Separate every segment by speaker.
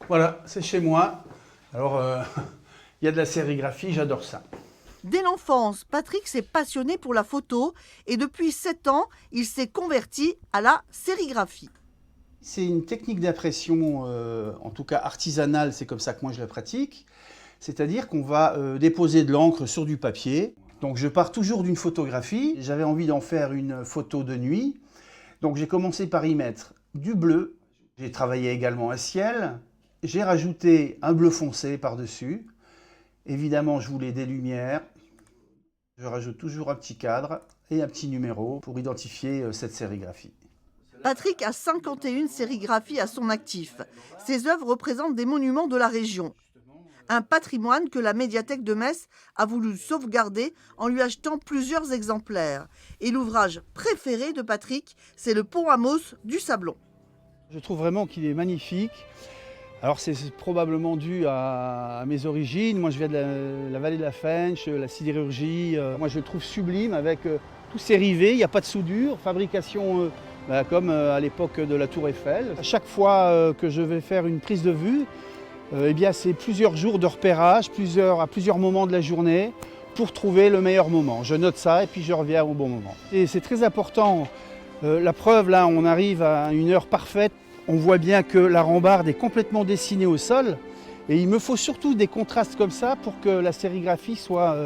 Speaker 1: Voilà, c'est chez moi. Alors, il y a de la sérigraphie, j'adore ça.
Speaker 2: Dès l'enfance, Patrick s'est passionné pour la photo et depuis 7 ans, il s'est converti à la sérigraphie.
Speaker 1: C'est une technique d'impression, en tout cas artisanale, c'est comme ça que moi je la pratique. C'est-à-dire qu'on va déposer de l'encre sur du papier. Donc je pars toujours d'une photographie. J'avais envie d'en faire une photo de nuit. Donc j'ai commencé par y mettre du bleu. J'ai travaillé également un ciel. J'ai rajouté un bleu foncé par-dessus. Évidemment, je voulais des lumières. Je rajoute toujours un petit cadre et un petit numéro pour identifier cette sérigraphie.
Speaker 2: Patrick a 51 sérigraphies à son actif. Ses œuvres représentent des monuments de la région. Un patrimoine que la médiathèque de Metz a voulu sauvegarder en lui achetant plusieurs exemplaires. Et l'ouvrage préféré de Patrick, c'est le Pont Amos du Sablon.
Speaker 1: Je trouve vraiment qu'il est magnifique. Alors c'est probablement dû à mes origines. Moi je viens de la vallée de la Fensch, la sidérurgie. Moi je le trouve sublime avec tous ces rivets, il n'y a pas de soudure, fabrication comme à l'époque de la Tour Eiffel. À chaque fois que je vais faire une prise de vue, eh bien c'est plusieurs jours de repérage, à plusieurs moments de la journée pour trouver le meilleur moment. Je note ça et puis je reviens au bon moment. Et c'est très important. La preuve, là, on arrive à une heure parfaite. On voit bien que la rambarde est complètement dessinée au sol. Et il me faut surtout des contrastes comme ça pour que la sérigraphie soit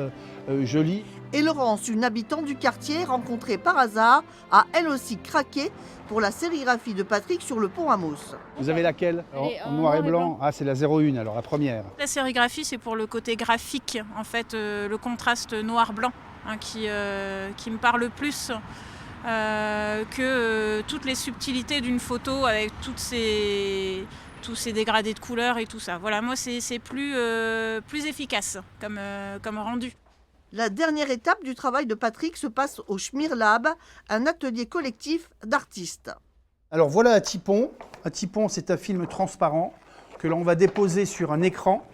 Speaker 1: jolie.
Speaker 2: Et Laurence, une habitante du quartier rencontrée par hasard, a elle aussi craqué pour la sérigraphie de Patrick sur le Pont Amos.
Speaker 1: Vous avez laquelle? En noir et blanc. Ah, c'est la 01, alors la première.
Speaker 3: La sérigraphie, c'est pour le côté graphique, en fait, le contraste noir-blanc qui me parle plus. Que toutes les subtilités d'une photo avec tous ces dégradés de couleurs et tout ça. Voilà, moi c'est plus efficace comme rendu.
Speaker 2: La dernière étape du travail de Patrick se passe au Schmirlab, un atelier collectif d'artistes.
Speaker 1: Alors voilà un tipon. Un tipon, c'est un film transparent que l'on va déposer sur un écran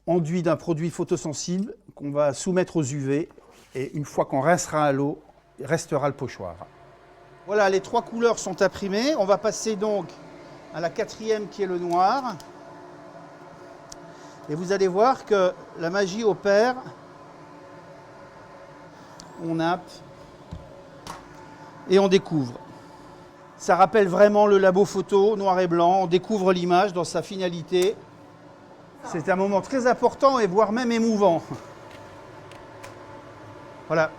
Speaker 1: enduit d'un produit photosensible qu'on va soumettre aux UV. Et une fois qu'on rincera à l'eau, il restera le pochoir. Voilà, les 3 couleurs sont imprimées. On va passer donc à la 4e qui est le noir. Et vous allez voir que la magie opère. On nappe et on découvre. Ça rappelle vraiment le labo photo noir et blanc. On découvre l'image dans sa finalité. C'est un moment très important et voire même émouvant. Voilà.